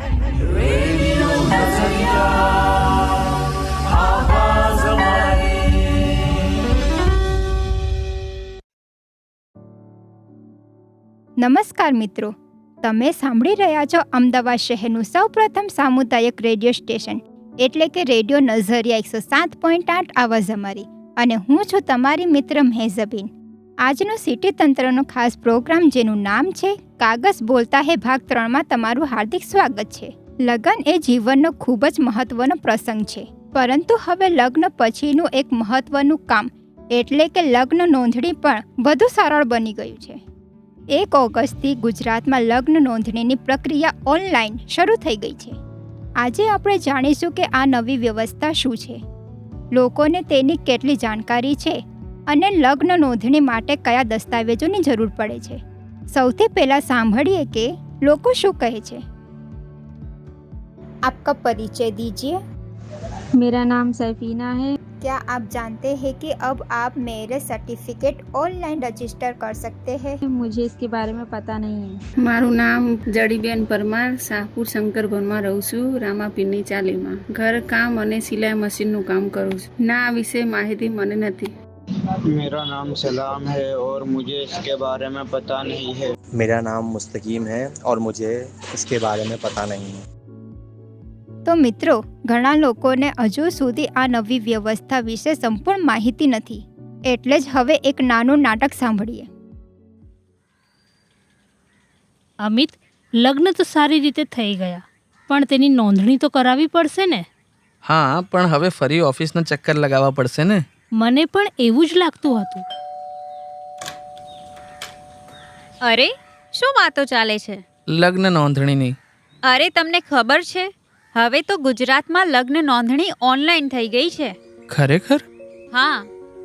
Radio નઝરિયા, આવાઝ અમારી. નમસ્કાર મિત્રો, તમે સાંભળી રહ્યા છો અમદાવાદ શહેરનું સૌપ્રથમ સામુદાયિક રેડિયો સ્ટેશન એટલે કે રેડિયો નઝરિયા 107.8 આવાઝ અમારી. અને હું છું તમારી મિત્ર મહેઝબીન. આજનો સિટી તંત્રનો ખાસ પ્રોગ્રામ જેનું નામ છે કાગઝ બોલતા હે ભાગ 3માં તમારું હાર્દિક સ્વાગત છે. લગ્ન એ જીવનનો ખૂબ જ મહત્વનો પ્રસંગ છે, પરંતુ હવે લગ્ન પછીનું એક મહત્વનું કામ એટલે કે લગ્ન નોંધણી પણ વધુ સરળ બની ગયું છે. 1 ઓગસ્ટથી ગુજરાતમાં લગ્ન નોંધણીની પ્રક્રિયા ઓનલાઈન શરૂ થઈ ગઈ છે. આજે આપણે જાણીશું કે આ નવી વ્યવસ્થા શું છે, લોકોને તેની કેટલી જાણકારી છે અને લગ્ન નોંધણી માટે કયા દસ્તાવેજોની જરૂર પડે છે. સૌથી પહેલાં સાંભળીએ કે લોકો શું કહે છે. આપકા પરિચય दीजिए. मेरा नाम सैफीना है. क्या आप जानते हैं कि अब आप मैरिज सर्टिफिकेट ऑनलाइन रजिस्टर कर सकते हैं? मुझे इसके बारे में पता नहीं है. મારું નામ જડીબેન પરમાર, શાહપુર શંકરભવનમાં રહું છું, રામાપીરની ચાલીમાં. ઘર કામ અને સિલાઈ મશીનનું કામ કરું છું. ના આ વિશે માહિતી મને નથી. मेरा नाम सलाम है और मुझे इसके बारे में पता नहीं है. मेरा नाम मुस्तकीम है और मुझे इसके बारे में पता नहीं है. તો મિત્રો, ઘણા લોકોને હજુ સુધી આ નવી વ્યવસ્થા વિશે સંપૂર્ણ માહિતી નથી, એટલે જ હવે એક નાનું નાટક સાંભળીએ. અમિત, લગ્ન તો સારી રીતે થઈ ગયા, પણ તેની નોંધણી તો કરાવવી પડશે ને? હા, પણ હવે ફરી ઓફિસના ચક્કર લગાવવા પડશે ને? મને પણ એવું જ લાગતું હતું. અરે, શું વાતો ચાલે છે? લગ્ન નોંધણીની. અરે, તમને ખબર છે, હવે તો ગુજરાતમાં લગ્ન નોંધણી ઓનલાઈન થઈ ગઈ છે. ખરેખર? હા,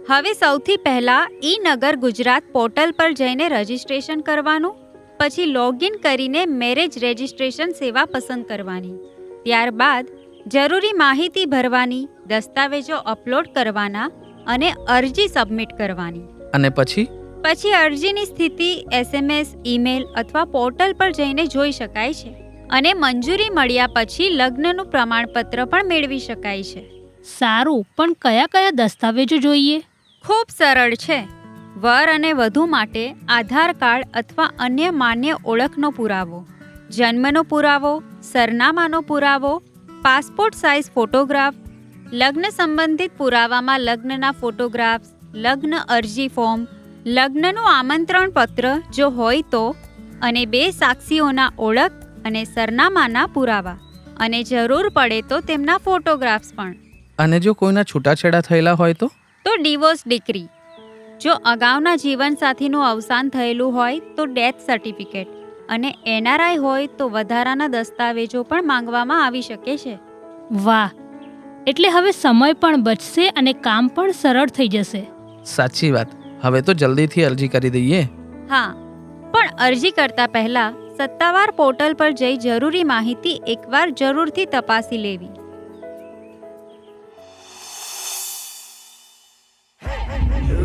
હવે સૌથી પહેલા ઈ-નગર ગુજરાત પોર્ટલ પર જઈને રજીસ્ટ્રેશન કરવાનું, પછી લોગિન કરીને મેરેજ રજીસ્ટ્રેશન સેવા પસંદ કરવાની, ત્યારબાદ જરૂરી માહિતી ભરવાની, દસ્તાવેજો અપલોડ કરવાના અને અરજી સબમિટ કરવાની. અને પછી અરજીની સ્થિતિ SMS, ઈમેલ અથવા પોર્ટલ પર જઈને જોઈ શકાય છે અને મંજૂરી મળ્યા પછી લગ્નનું પ્રમાણપત્ર પણ મેળવી શકાય છે. સારું, પણ કયા કયા દસ્તાવેજો જોઈએ? ખૂબ સરળ છે. વર અને વધુ માટે આધાર કાર્ડ અથવા અન્ય માન્ય ઓળખનો પુરાવો, જન્મનો પુરાવો, સરનામાનો પુરાવો, પાસપોર્ટ સાઇઝ ફોટોગ્રાફ, લગ્ન સંબંધિત પુરાવામાં લગ્નના ફોટોગ્રાફ્સ, લગ્ન અરજી ફોર્મ, લગ્નનું આમંત્રણ પત્ર જો હોય તો, અને 2 સાક્ષીઓના ઓળખ અને સરનામાના પુરાવા, અને જરૂર પડે તો તેમના ફોટોગ્રાફ્સ પણ. અને જો કોઈના છૂટાછેડા થયેલા હોય તો ડિવોર્સ ડિક્રી. જો અગાઉના જીવનસાથીનું અવસાન થયેલું હોય તો ડેથ સર્ટિફિકેટ, અને NRI હોય તો વધારાના દસ્તાવેજો પણ માંગવામાં આવી શકે છે. વાહ, એટલે હવે સમય પણ બચશે અને કામ પણ સરળ થઈ જશે. સાચી વાત. હવે તો જલ્દીથી અરજી કરી દઈએ. હા, પણ અરજી કરતા પહેલા સત્તાવાર પોર્ટલ પર જઈ જરૂરી માહિતી એકવાર જરૂરથી તપાસી લેવી.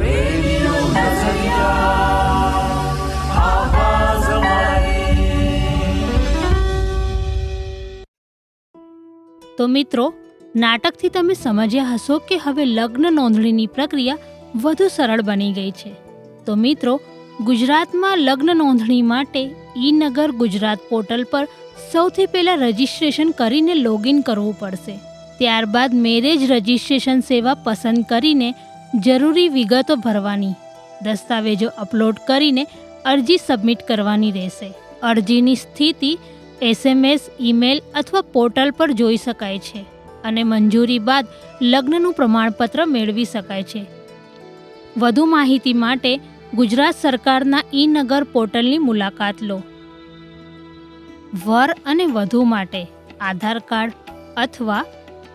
રેડિયો નઝરિયા, આવાઝ અમારી. તો મિત્રો, નાટકથી તમે સમજ્યા હશો કે હવે લગ્ન નોંધણીની પ્રક્રિયા વધુ સરળ બની ગઈ છે. તો મિત્રો, ગુજરાતમાં લગ્ન નોંધણી માટે ઈ-નગર ગુજરાત પોર્ટલ પર સૌથી પહેલાં રજિસ્ટ્રેશન કરીને લોગિન કરવું પડશે. ત્યારબાદ મેરેજ રજિસ્ટ્રેશન સેવા પસંદ કરીને જરૂરી વિગતો ભરવાની, દસ્તાવેજો અપલોડ કરીને અરજી સબમિટ કરવાની રહેશે. અરજીની સ્થિતિ SMS, ઈમેલ અથવા પોર્ટલ પર જોઈ શકાય છે અને મંજૂરી બાદ લગ્નનું પ્રમાણપત્ર મેળવી શકાય છે. વધુ માહિતી માટે ગુજરાત સરકારના ઈ-નગર પોર્ટલની મુલાકાત લો. વર અને વધુ માટે આધાર કાર્ડ અથવા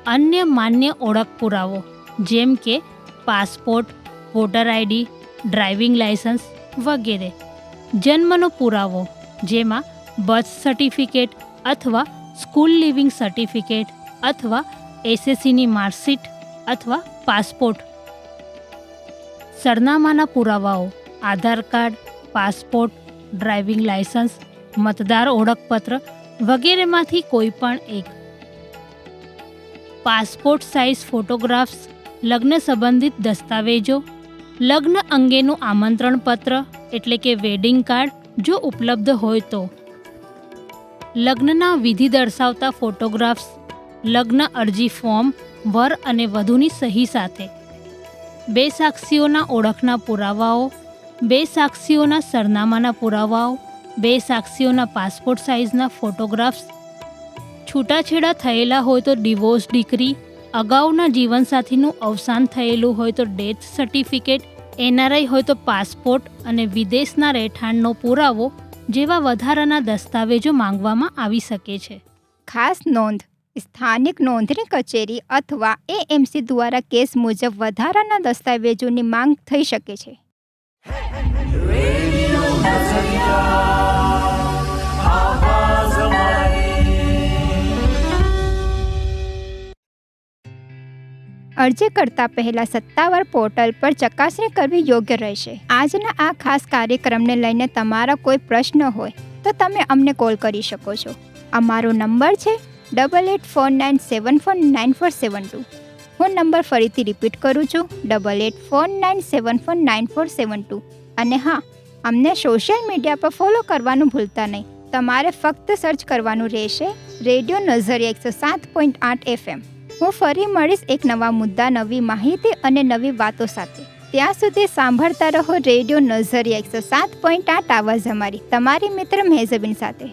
અન્ય માન્ય ઓળખ પુરાવો જેમ કે passport, water ID, driving licence વગેરે. જન્મનો પુરાવો જેમાં બર્થ સર્ટિફિકેટ અથવા સ્કૂલ લિવિંગ સર્ટિફિકેટ અથવા SSCની માર્કશીટ અથવા પાસપોર્ટ. સરનામાના પુરાવાઓ આધાર કાર્ડ, પાસપોર્ટ, ડ્રાઇવિંગ લાયસન્સ, મતદાર ઓળખપત્ર વગેરેમાંથી કોઈ પણ એક. પાસપોર્ટ સાઇઝ ફોટોગ્રાફ્સ, લગ્ન સંબંધિત દસ્તાવેજો, લગ્ન અંગેનું આમંત્રણ પત્ર એટલે કે વેડિંગ કાર્ડ જો ઉપલબ્ધ હોય તો, લગ્નના વિધિ દર્શાવતા ફોટોગ્રાફ્સ, લગ્ન અરજી ફોર્મ વર અને વધુની સહી સાથે, 2 સાક્ષીઓના ઓળખના પુરાવાઓ, 2 સાક્ષીઓના સરનામાના પુરાવાઓ, 2 સાક્ષીઓના પાસપોર્ટ સાઇઝના ફોટોગ્રાફ્સ, છૂટાછેડા થયેલા હોય તો ડિવોર્સ ડિક્રી, અગાઉના જીવનસાથીનું અવસાન થયેલું હોય તો ડેથ સર્ટિફિકેટ, એનઆરઆઈ હોય તો પાસપોર્ટ અને વિદેશના રહેઠાણનો પુરાવો જેવા વધારાના દસ્તાવેજો માંગવામાં આવી શકે છે. ખાસ નોંધ: સ્થાનિક નોંધણી કચેરી અથવા એએમસી દ્વારા કેસ મુજબ વધારાના દસ્તાવેજોની માંગ થઈ શકે છે. રેડિયો નઝરિયા આવાઝ અમારી. અરજી કરતા પહેલા સત્તાવાર પોર્ટલ પર ચકાસણી કરવી યોગ્ય રહેશે. આજના આ ખાસ કાર્યક્રમને લઈને તમારા કોઈ પ્રશ્ન હોય તો તમે અમને કોલ કરી શકો છો. અમારો નંબર છે 8849749472. હું નંબર ફરીથી રિપીટ કરું છું, 8849749472. અને હા, અમને સોશિયલ મીડિયા પર ફોલો કરવાનું ભૂલતા નહીં. તમારે ફક્ત સર્ચ કરવાનું રહેશે રેડિયો નઝરિયા 107.8 FM. હું ફરી મળીશ એક નવા મુદ્દા, નવી માહિતી અને નવી વાતો સાથે. ત્યાં સુધી સાંભળતા રહો રેડિયો નઝરિયા 107.8 આવાઝ અમારી, તમારી મિત્ર મહેઝબીન સાથે.